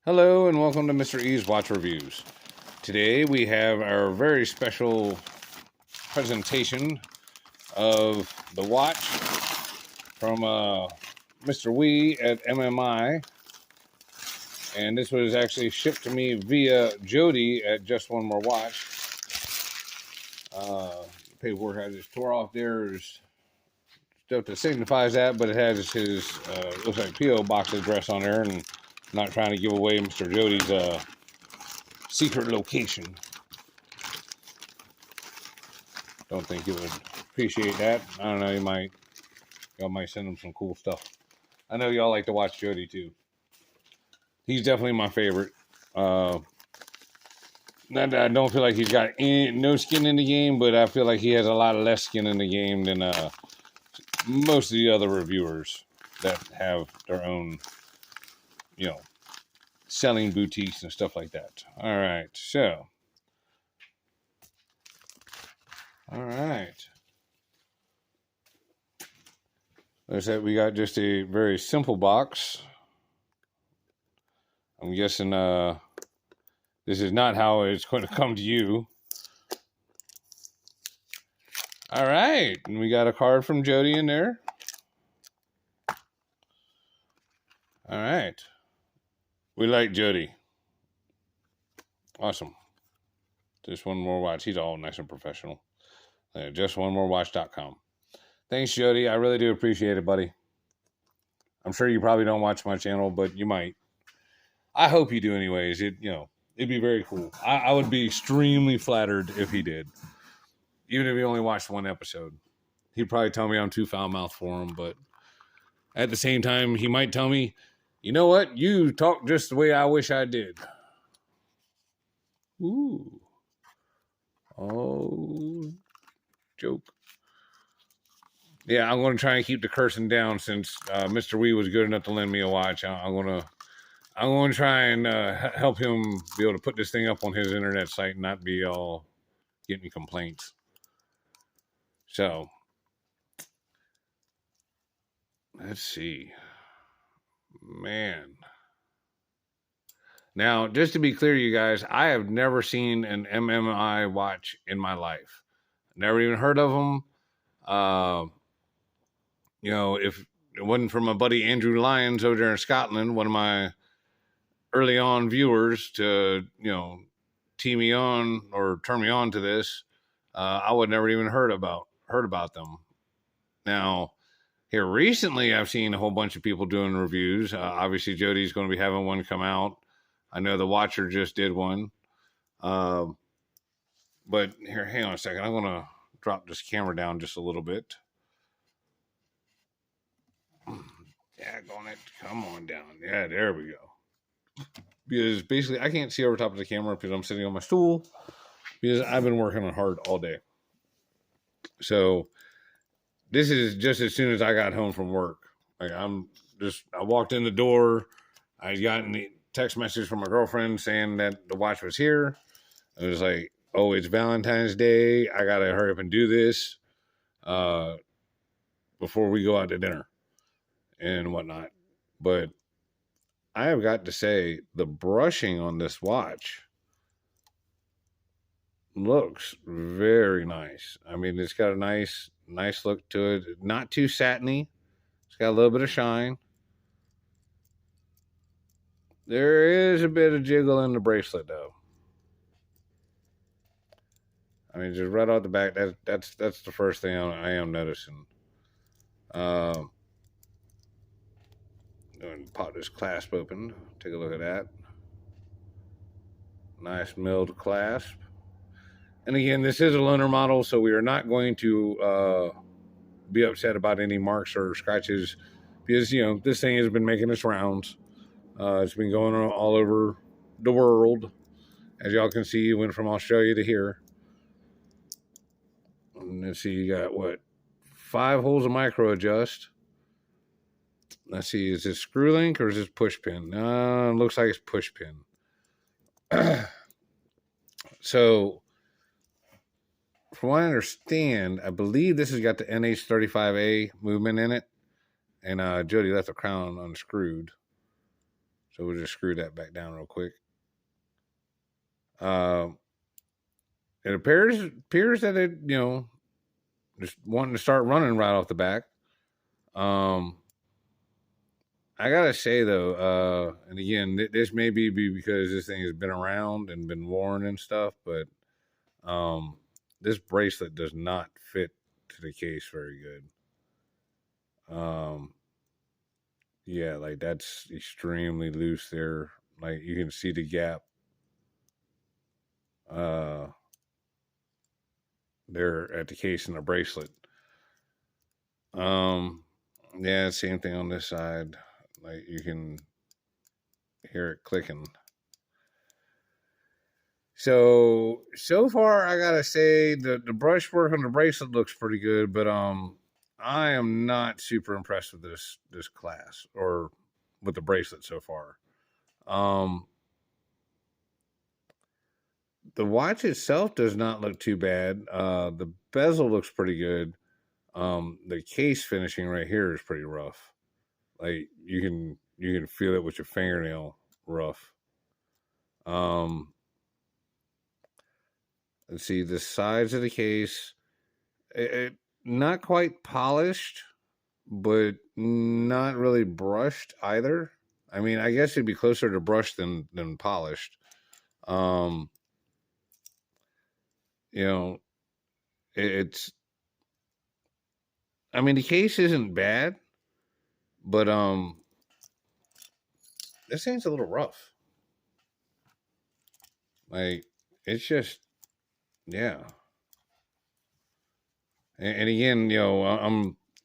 Hello and welcome to Mr. E's Watch Reviews. Today we have our very special presentation of the watch from Mr. Wee at MMI. And this was actually shipped to me via Jody at Just One More Watch. Paperwork I just tore off there is stuff that signifies that, but it has his, looks like P.O. box address on there, and I'm not trying to give away Mr. Jody's secret location. Don't think he would appreciate that. I don't know, y'all might send him some cool stuff. I know y'all like to watch Jody too. He's definitely my favorite. I don't feel like he's got no skin in the game, but I feel like he has a lot less skin in the game than most of the other reviewers that have their own, selling boutiques and stuff like that. All right, so. All right. Like I said, we got just a very simple box. I'm guessing this is not how it's going to come to you. All right, and we got a card from Jody in there. All right. We like Jody. Awesome. Just One More Watch. He's all nice and professional. JustOneMoreWatch.com. Thanks, Jody. I really do appreciate it, buddy. I'm sure you probably don't watch my channel, but you might. I hope you do anyways. It'd be very cool. I would be extremely flattered if he did. Even if he only watched one episode. He'd probably tell me I'm too foul-mouthed for him, but at the same time, he might tell me, you know what? You talk just the way I wish I did. Ooh. Oh, joke. Yeah, I'm going to try and keep the cursing down since Mr. Wee was good enough to lend me a watch. I'm going to try and help him be able to put this thing up on his internet site and not be all getting complaints. So, let's see. Man. Now, just to be clear, you guys, I have never seen an MMI watch in my life. Never even heard of them. If it wasn't for my buddy Andrew Lyons over there in Scotland, one of my early on viewers to, tee me on or turn me on to this, I would never even heard about them. Now, here recently, I've seen a whole bunch of people doing reviews. Obviously, Jody's going to be having one come out. I know the Watcher just did one. But here, hang on a second. I'm going to drop this camera down just a little bit. Daggone it. Come on down. Yeah, there we go. Because basically, I can't see over top of the camera because I'm sitting on my stool. Because I've been working on hard all day. So, this is just as soon as I got home from work. I walked in the door. I got a text message from my girlfriend saying that the watch was here. I was like, oh, it's Valentine's Day. I got to hurry up and do this before we go out to dinner and whatnot. But I have got to say, the brushing on this watch looks very nice. I mean, it's got a nice look to it. Not too satiny. It's got a little bit of shine. There is a bit of jiggle in the bracelet, though. I mean, just right off the back, that's the first thing I am noticing. Going to pop this clasp open. Take a look at that. Nice milled clasp. And again, this is a loaner model, so we are not going to be upset about any marks or scratches because, this thing has been making its rounds. It's been going all over the world. As y'all can see, it went from Australia to here. And let's see, you got, 5 holes of micro adjust. Let's see, is this screw link or is this push pin? It looks like it's push pin. So, from what I understand, I believe this has got the NH35A movement in it. And Jody left the crown unscrewed. So we'll just screw that back down real quick. Uh, it appears that it, just wanting to start running right off the back. I gotta say though, and again, this may be because this thing has been around and been worn and stuff, but this bracelet does not fit to the case very good. Yeah, like that's extremely loose there. Like you can see the gap uh there at the case in the bracelet. Um yeah, same thing on this side. Like you can hear it clicking. So far I gotta say the brushwork on the bracelet looks pretty good, but I am not super impressed with this class or with the bracelet so far. Um the watch itself does not look too bad. The bezel looks pretty good. The case finishing right here is pretty rough. Like you can feel it with your fingernail rough. Um, let's see the sides of the case. It not quite polished, but not really brushed either. I mean, I guess it'd be closer to brushed than polished. Um, you know, it's. I mean, the case isn't bad, but this thing's a little rough. Like it's just, yeah. And again,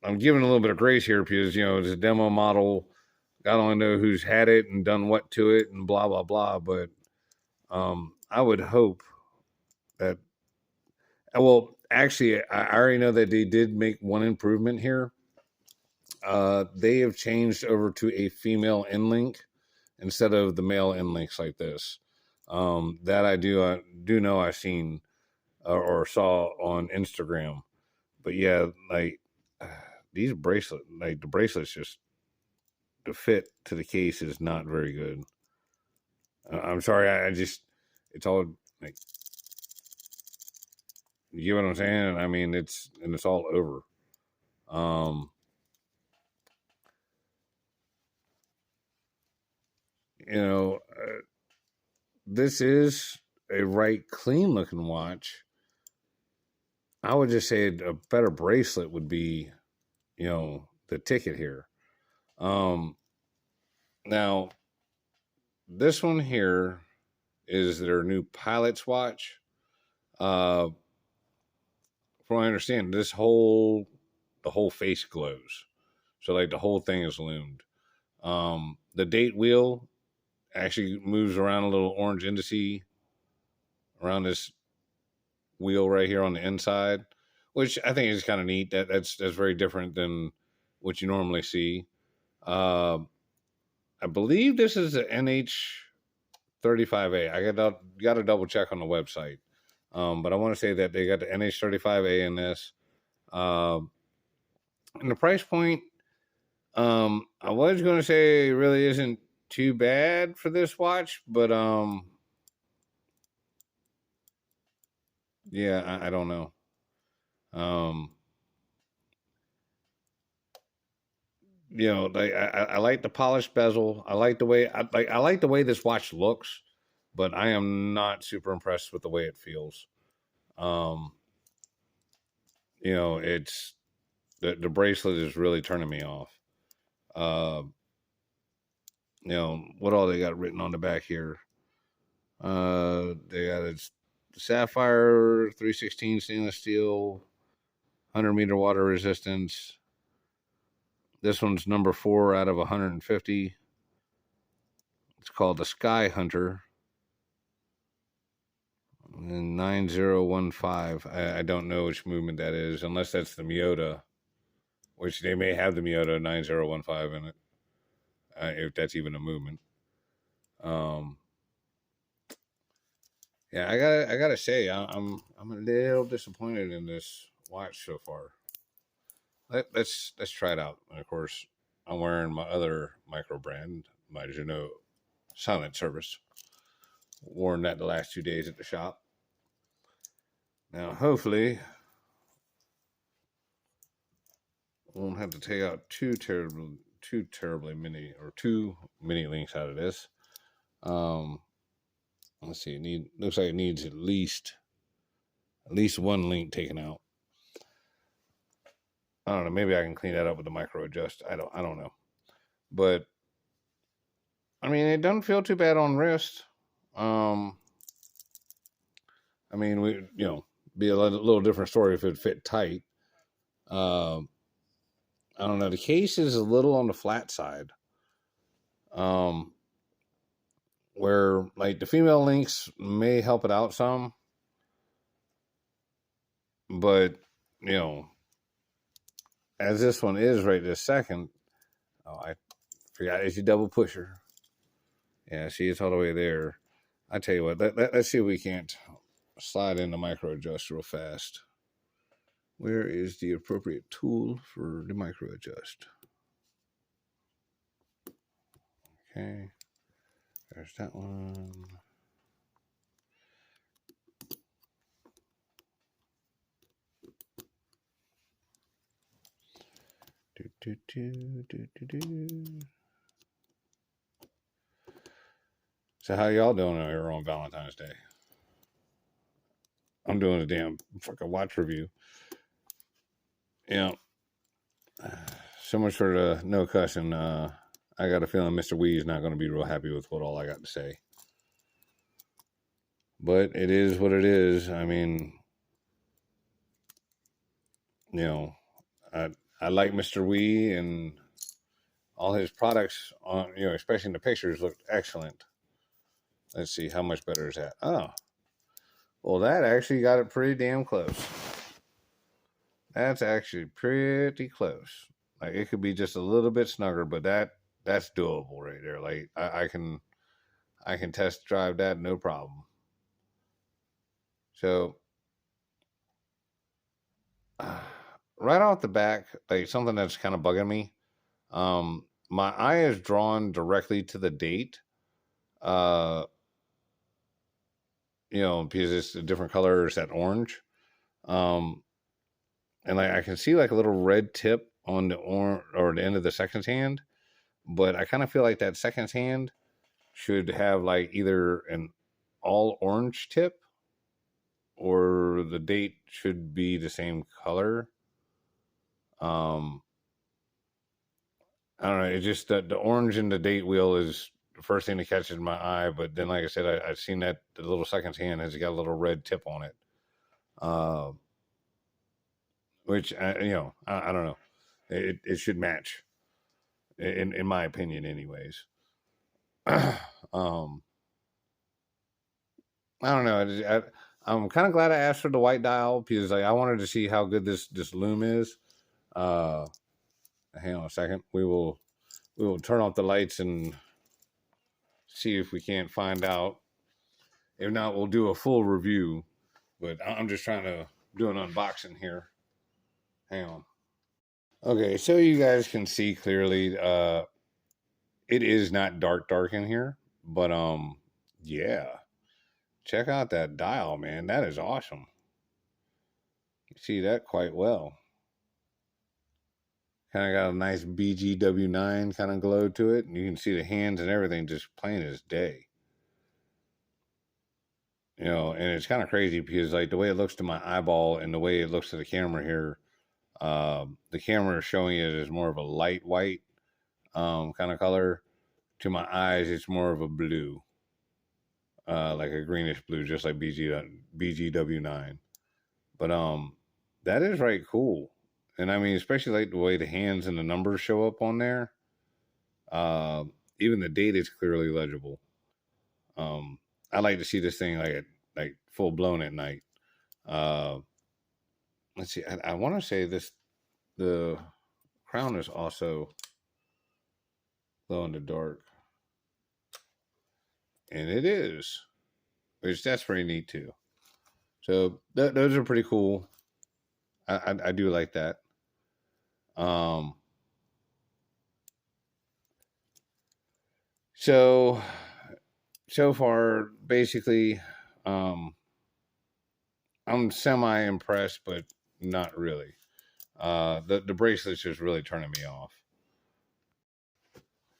I'm giving a little bit of grace here because it's a demo model. I don't know who's had it and done what to it and blah blah blah. But I would hope that. Well, actually, I already know that they did make one improvement here. They have changed over to a female end link instead of the male end links like this. That I do know I've seen or saw on Instagram. But yeah, like these the bracelets just the fit to the case is not very good. I'm sorry, I just it's all like you get what I'm saying. I mean, it's all over. Um, you know, this is a right clean looking watch. I would just say a better bracelet would be, the ticket here. Um, now this one here is their new pilot's watch. Uh, from what I understand, the whole face glows. So like the whole thing is loomed. The date wheel actually moves around a little orange indice around this wheel right here on the inside, which I think is kind of neat. That's very different than what you normally see. Uh, I believe this is an NH35A. I got to double check on the website. But I want to say that they got the NH35A in this. And the price point, I was going to say it really isn't too bad for this watch, but yeah, I don't know. Um, like I like the polished bezel. I like the way this watch looks, but I am not super impressed with the way it feels. Um, it's the bracelet is really turning me off. Uh, what all they got written on the back here? They got a sapphire 316 stainless steel, 100-meter water resistance. This one's number 4 out of 150. It's called the Sky Hunter. And 9015. I don't know which movement that is, unless that's the Miota, which they may have the Miota 9015 in it, if that's even a movement. Um, yeah, I gotta say, I'm a little disappointed in this watch so far. Let's try it out. And of course, I'm wearing my other micro brand, my Juno silent service. Worn that the last 2 days at the shop. Now, hopefully, won't have to take out too terribly many, or too many links out of this. Let's see. Looks like it needs at least one link taken out. I don't know. Maybe I can clean that up with the micro adjust. I don't know. But I mean, it doesn't feel too bad on wrist. I mean, be a little different story if it fit tight. I don't know. The case is a little on the flat side. Where like the female links may help it out some, but as this one is right this second, I forgot it's a double pusher. Yeah, see, it's all the way there. I tell you what, let's see if we can't slide in the micro adjust real fast. Where is the appropriate tool for the micro adjust? Okay, there's that one. So how y'all doing here on Valentine's Day? I'm doing a damn fucking watch review. Yeah. So much for the no cussing. I got a feeling Mr. Wee's not going to be real happy with what all I got to say. But it is what it is. I mean, I like Mr. Wee, and all his products, especially in the pictures, looked excellent. Let's see, how much better is that? Oh, well, that actually got it pretty damn close. That's actually pretty close. Like, it could be just a little bit snugger, but that's doable right there. Like, I can test drive that, no problem. So, right off the back, like something that's kind of bugging me. My eye is drawn directly to the date. Because it's a different color, it's that orange. And like I can see like a little red tip on the or the end of the second hand, but I kind of feel like that second hand should have like either an all orange tip or the date should be the same color. I don't know. It's just that the orange in the date wheel is the first thing that catches my eye. But then, like I said, I've seen that the little second hand has got a little red tip on it. Which, I don't know. It should match, in my opinion, anyways. I don't know. I'm kind of glad I asked for the white dial because I wanted to see how good this lume is. Hang on a second. We will turn off the lights and see if we can't find out. If not, we'll do a full review. But I'm just trying to do an unboxing here. Hang on. Okay, so you guys can see clearly. It is not dark in here, but yeah. Check out that dial, man. That is awesome. You see that quite well. Kind of got a nice BGW9 kind of glow to it. And you can see the hands and everything just plain as day. And it's kind of crazy because like the way it looks to my eyeball and the way it looks to the camera here, the camera is showing it as more of a light white kind of color. To my eyes, it's more of a blue, like a greenish blue, just like BGW9. But that is right cool. And I mean, especially like the way the hands and the numbers show up on there. Even the date is clearly legible. I like to see this thing like full blown at night. Let's see. I want to say the crown is also glow in the dark, and it is, which that's pretty neat too. So those are pretty cool. I do like that. So so far, basically, um, I'm semi impressed, but not really. The bracelet's just really turning me off.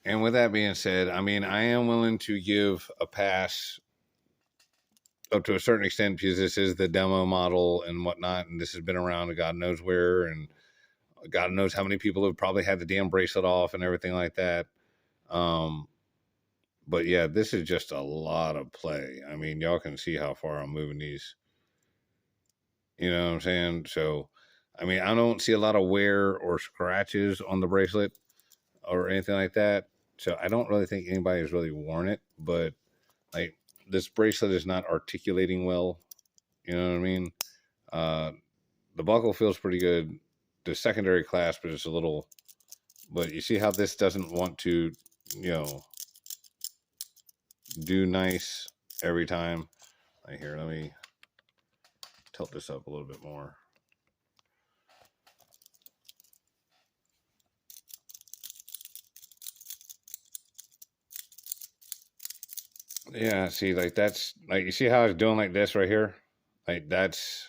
And with that being said, I mean, I am willing to give a pass up to a certain extent because this is the demo model and whatnot, and this has been around to God knows where, and God knows how many people have probably had the damn bracelet off and everything like that. But yeah, this is just a lot of play. I mean, y'all can see how far I'm moving these. You know what I'm saying? So, I mean, I don't see a lot of wear or scratches on the bracelet or anything like that. So I don't really think anybody has really worn it, but like this bracelet is not articulating well. You know what I mean? Uh, the buckle feels pretty good. The secondary clasp is a little, but you see how this doesn't want to, you know, do nice every time. Right here, let me tilt this up a little bit more. Yeah, see, like that's like you see how it's doing like this right here? Like that's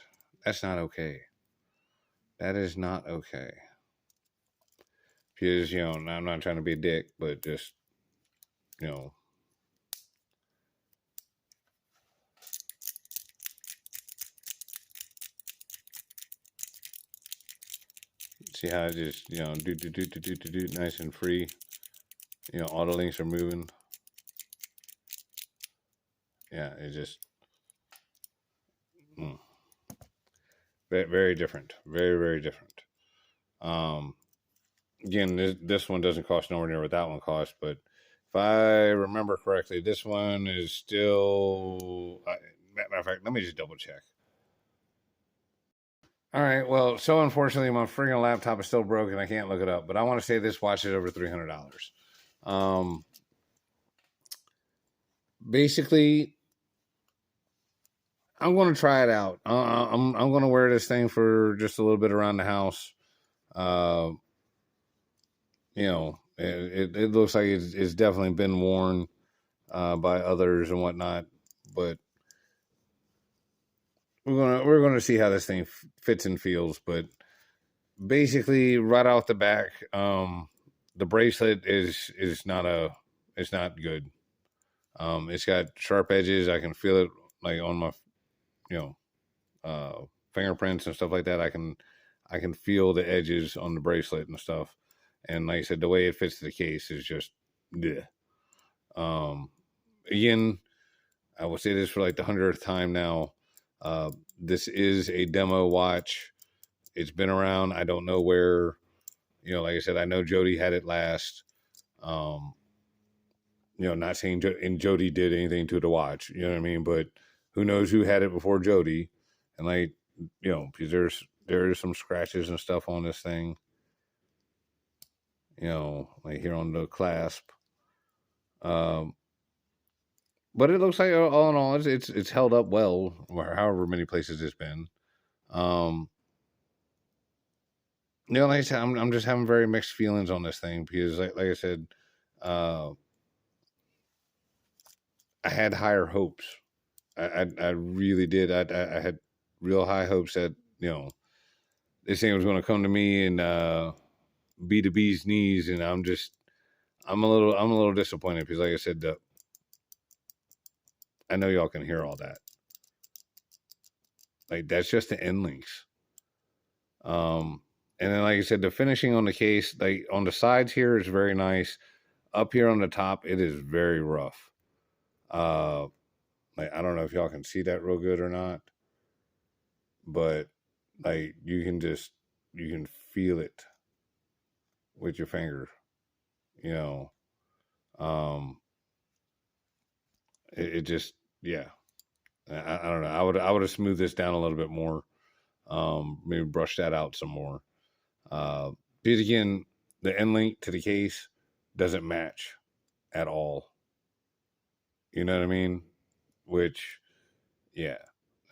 not okay. That is not okay. Because, you know, I'm not trying to be a dick, but just, you know, see how I just, you know, do nice and free. You know, all the links are moving. Yeah, it just very, very different. Very, very different. Um Again, this one doesn't cost nowhere near what that one cost, but if I remember correctly, this one is still. Matter of fact, let me just double check. All right. Well, so unfortunately, my freaking laptop is still broken. I can't look it up, but I want to say this watch is over $300. Um, Basically, I'm going to try it out. I'm going to wear this thing for just a little bit around the house. Uh, you know, it looks like it's definitely been worn by others and whatnot, but we're gonna see how this thing fits and feels. But basically, right off the back, the bracelet is not it's not good. It's got sharp edges. I can feel it like on my you know fingerprints and stuff like that. I can feel the edges on the bracelet and stuff. And like I said, the way it fits the case is just yeah. Again, I will say this for like the 100th time now. This is a demo watch. It's been around. I don't know where, you know, like I said, I know Jody had it last. Um, you know, not saying and Jody did anything to the watch, you know what I mean? But who knows who had it before Jody? And like, you know, because there's some scratches and stuff on this thing, you know, like here on the clasp. Um, but it looks like all in all, it's held up well, or however many places it's been. Um, you know, like I said, I'm just having very mixed feelings on this thing because, like I said, uh, I had higher hopes. I really did. I had real high hopes that, you know, this thing was going to come to me and be the bee's knees, and I'm a little disappointed because, like I said, I know y'all can hear all that. Like that's just the end links. And then, like I said, the finishing on the case, like on the sides here, is very nice. Up here on the top, it is very rough. Uh, like I don't know if y'all can see that real good or not, but like you can feel it with your finger. You know, um, it just yeah. I don't know. I would have smoothed this down a little bit more. Maybe brush that out some more. Because again, the end link to the case doesn't match at all. You know what I mean? Which, yeah,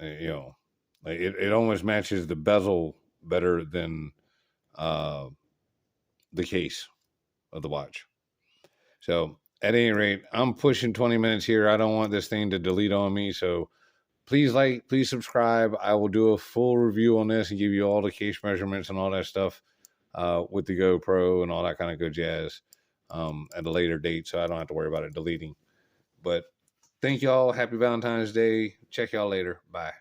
you know, like it almost matches the bezel better than uh, the case of the watch. So at any rate, I'm pushing 20 minutes here. I don't want this thing to delete on me. So please like, please subscribe. I will do a full review on this and give you all the case measurements and all that stuff with the GoPro and all that kind of good jazz at a later date. So I don't have to worry about it deleting. But thank y'all. Happy Valentine's Day. Check y'all later. Bye.